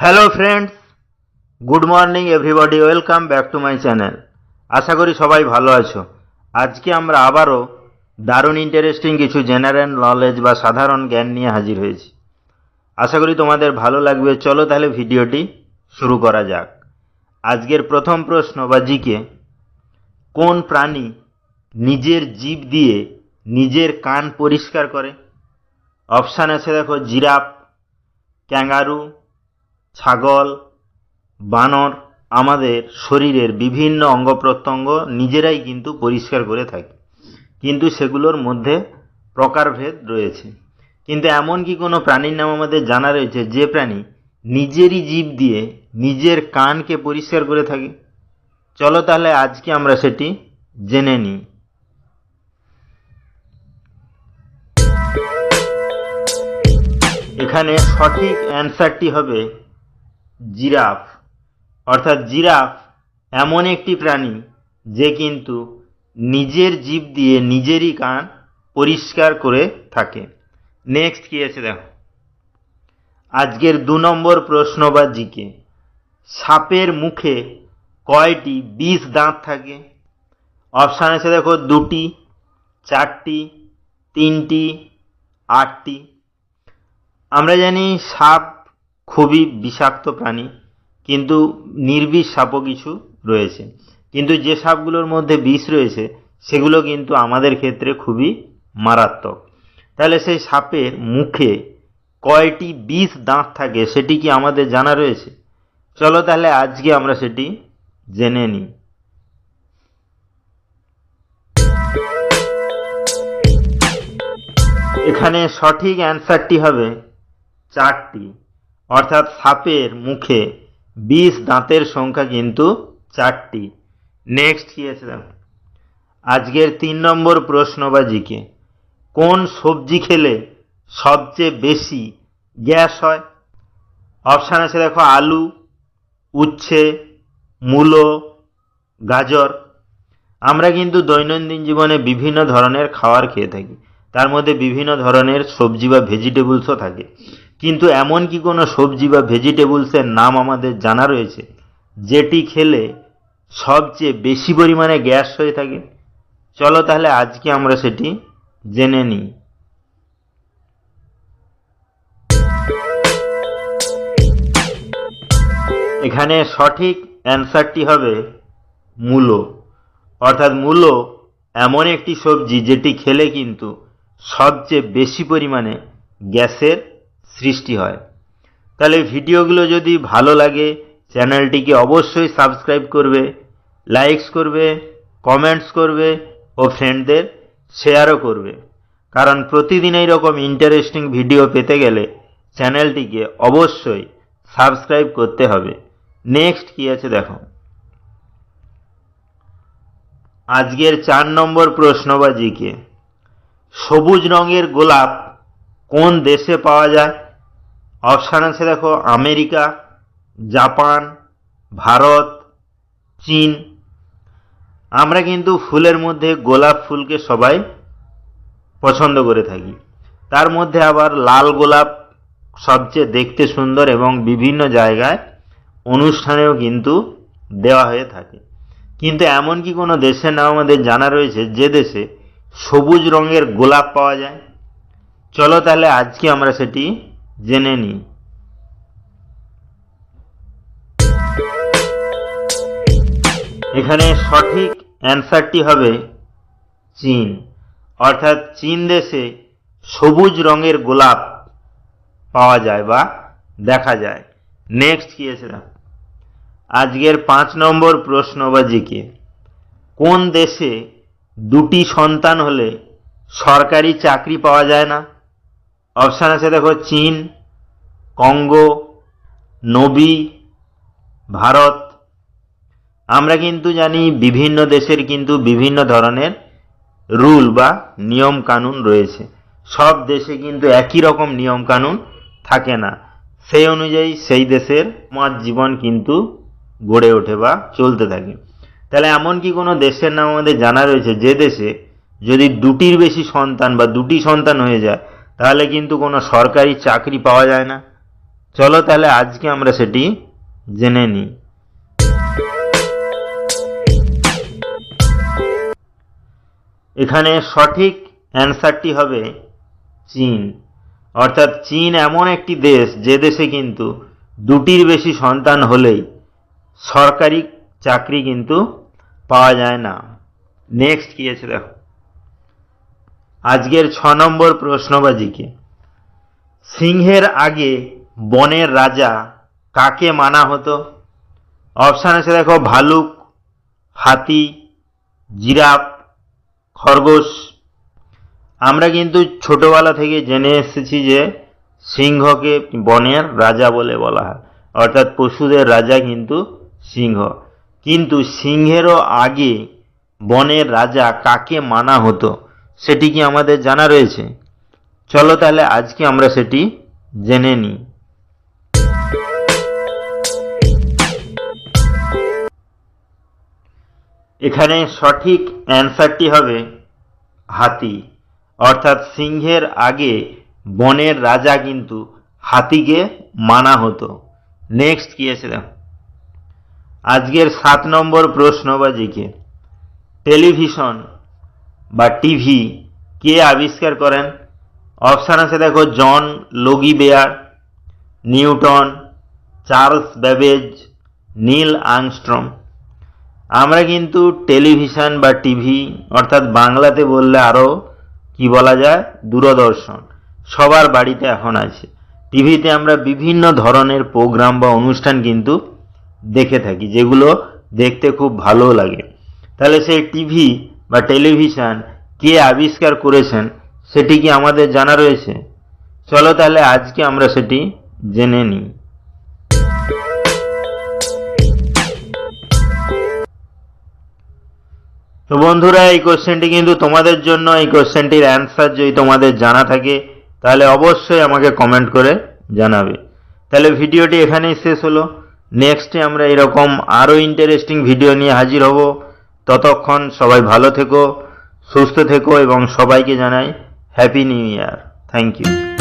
Hello friends, good morning everybody, welcome back to my channel. আশা করি সবাই ভালো আছো। আজকে আমরা আবারও দারুণ ইন্টারেস্টিং কিছু জেনারেল নলেজ বা সাধারণ জ্ঞান নিয়ে হাজির হয়েছি। আশা করি তোমাদের ভালো লাগবে। চলো তাহলে ভিডিওটি শুরু করা যাক। আজকের প্রথম প্রশ্ন বা জিকে, কোন প্রাণী নিজের জিভ দিয়ে নিজের কান পরিষ্কার করে? অপশান আছে দেখো, জিরাফ, ক্যাঙ্গারু, ছাগল, বানর। আমাদের শরীরের বিভিন্ন অঙ্গ প্রত্যঙ্গ নিজেরাই কিন্তু পরিষ্কার করে থাকে, কিন্তু সেগুলোর মধ্যে প্রকারভেদ রয়েছে। কিন্তু এমন কি কোনো প্রাণীর নাম আমাদের জানা রয়েছে যে প্রাণী নিজেরই জিভ দিয়ে নিজের কানকে পরিষ্কার করে থাকে? চলো তাহলে আজকে আমরা সেটি জেনে নিই। এখানে সঠিক অ্যান্সারটি হবে জিরাফ। অর্থাৎ জিরাফ এমন একটি প্রাণী যে কিন্তু নিজের জিভ দিয়ে নিজেরই কান পরিষ্কার করে থাকে। নেক্সট কি আছে দেখো, আজকের 2 নম্বর প্রশ্ন বা জিকে, সাপের মুখে কয়টি বিষ দাঁত থাকে? অপশান আছে দেখো, 2টি, 4টি, 3টি, 8টি। আমরা জানি সাপ খুবই বিষাক্ত প্রাণী, কিন্তু নির্বিষ সাপও কিছু রয়েছে। কিন্তু যে সাপগুলোর মধ্যে বিষ রয়েছে সেগুলো কিন্তু আমাদের ক্ষেত্রে খুবই মারাত্মক। তাহলে সেই সাপের মুখে কয়টি বিষ দাঁত থাকে সেটি কি আমাদের জানা রয়েছে? চলো তাহলে আজকে আমরা সেটি জেনে নিই। এখানে সঠিক অ্যান্সারটি হবে 4টি। অর্থাৎ সাপের মুখে 20 দাঁতের সংখ্যা কিন্তু 4টি। নেক্সট কি আছে দেখো, আজকের 3 নম্বর প্রশ্ন বা জিকে, কোন সবজি খেলে সবচেয়ে বেশি গ্যাস হয়? অপশান আছে দেখো, আলু, উচ্ছে, মূলো, গাজর। আমরা কিন্তু দৈনন্দিন জীবনে বিভিন্ন ধরনের খাবার খেয়ে থাকি, তার মধ্যে বিভিন্ন ধরনের সবজি বা ভেজিটেবলসও থাকে। কিন্তু এমন কি কোনো সবজি বা ভেজিটেবলসের নাম আমাদের জানা রয়েছে যেটি খেলে সবচেয়ে বেশি পরিমাণে গ্যাস হয়ে থাকে? চলো তাহলে আজকে আমরা সেটি জেনে নিই। এখানে সঠিক অ্যান্সারটি হবে মূলো। অর্থাৎ মূলো এমন একটি সবজি যেটি খেলে কিন্তু সবচেয়ে বেশি পরিমাণে গ্যাসের সৃষ্টি হয়। তাহলে ভিডিওগুলো যদি ভালো লাগে চ্যানেলটিকে অবশ্যই সাবস্ক্রাইব করবে, লাইকস করবে, কমেন্টস করবে ও ফ্রেন্ডদের শেয়ারও করবে। কারণ প্রতিদিন এইরকম ইন্টারেস্টিং ভিডিও পেতে গেলে চ্যানেলটিকে অবশ্যই সাবস্ক্রাইব করতে হবে। নেক্সট কি আছে দেখো, আজকের 4 নম্বর প্রশ্ন বা জিকে, সবুজ রঙের গোলাপ কোন দেশে পাওয়া যায়? অপশান আছে দেখো, আমেরিকা, জাপান, ভারত, চীন। আমরা কিন্তু ফুলের মধ্যে গোলাপ ফুলকে সবাই পছন্দ করে থাকি। তার মধ্যে আবার লাল গোলাপ সবচেয়ে দেখতে সুন্দর এবং বিভিন্ন জায়গায় অনুষ্ঠানেও কিন্তু দেওয়া হয়ে থাকে। কিন্তু এমন কি কোনো দেশের নাম আমাদের জানা রয়েছে যে দেশে সবুজ রঙের গোলাপ পাওয়া যায়? চলো তাহলে আজকে আমরা সেটি জেনে নিই। এখানে সঠিক অ্যান্সারটি হবে চীন। অর্থাৎ চীন দেশে সবুজ রঙের গোলাপ পাওয়া যায় বা দেখা যায়। নেক্সট কি আছে না, আজকের 5 নম্বর প্রশ্ন বা জিকে, কোন দেশে 2টি সন্তান হলে সরকারি চাকরি পাওয়া যায় না? অপশান আছে দেখো, চীন, কঙ্গো, নবি, ভারত। আমরা কিন্তু জানি বিভিন্ন দেশের কিন্তু বিভিন্ন ধরনের রুল বা নিয়ম কানুন রয়েছে। সব দেশে কিন্তু একই রকম নিয়ম কানুন থাকে না, সেই অনুযায়ী সেই দেশের সমাজ জীবন কিন্তু গড়ে ওঠে বা চলতে থাকে। তাহলে এমন কি কোনো দেশের নাম আমাদের জানা রয়েছে যে দেশে যদি 2টির বেশি সন্তান বা 2টি সন্তান হয়ে যায় তাহলে কিন্তু কোনো সরকারি চাকরি পাওয়া যায় না? চলো তাহলে আজকে আমরা সেটি জেনে নিই। এখানে সঠিক অ্যান্সারটি হবে চীন। অর্থাৎ চীন এমন একটি দেশ যে দেশে কিন্তু দুটির বেশি সন্তান হলেই সরকারি চাকরি কিন্তু পাওয়া যায় না। নেক্সট কি আছে দেখো, আজকের 6 নম্বর প্রশ্নবাজিকে, সিংহের আগে বনের রাজা কাকে মানা হতো? অপশান আছে দেখো, ভালুক, হাতি, জিরাফ, খরগোশ। আমরা কিন্তু ছোটবেলা থেকে জেনে এসেছি যে সিংহকে বনের রাজা বলে বলা হয়, অর্থাৎ পশুদের রাজা কিন্তু সিংহ। কিন্তু সিংহেরও আগে বনের রাজা কাকে মানা হতো সেটি কি আমাদের জানা রয়েছে? চলো তাহলে আজকে আমরা সেটি জেনে নিই। এখানে সঠিক অ্যান্সারটি হবে হাতি। অর্থাৎ সিংহের আগে বনের রাজা কিন্তু হাতিকে মানা হতো। নেক্সট কি আছে দেখো, আজকের 7 নম্বর প্রশ্নবাজিকে, টেলিভিশন বা টিভি কে আবিষ্কার করেন? অপশান আছে দেখো, John Logie Baird, Newton, Charles Babbage, Neil Armstrong. আমরা কিন্তু টেলিভিশন বা টিভি, অর্থাৎ বাংলাতে বললে আরও কি বলা যায়, দূরদর্শন, সবার বাড়িতে এখন আছে। টিভিতে আমরা বিভিন্ন ধরনের প্রোগ্রাম বা অনুষ্ঠান কিন্তু দেখে থাকি, যেগুলো দেখতে খুব ভালো লাগে। তাহলে সেই টিভি বা টেলিভিশন কে আবিষ্কার করেছেন সেটি কি আমাদের জানা রয়েছে? চলো তাহলে আজকে আমরা সেটি জেনে নিই। তো বন্ধুরা, এই কোশ্চেনটি কিন্তু তোমাদের জন্য। এই কোশ্চেনটির অ্যান্সার যদি তোমাদের জানা থাকে তাহলে অবশ্যই আমাকে কমেন্ট করে জানাবে। তাহলে ভিডিওটি এখানেই শেষ হলো। নেক্সটে আমরা এরকম আরও ইন্টারেস্টিং ভিডিও নিয়ে হাজির হব। ততক্ষণ সবাই ভালো থেকো, সুস্থ থেকো এবং সবাইকে জানাই happy new year. Thank you.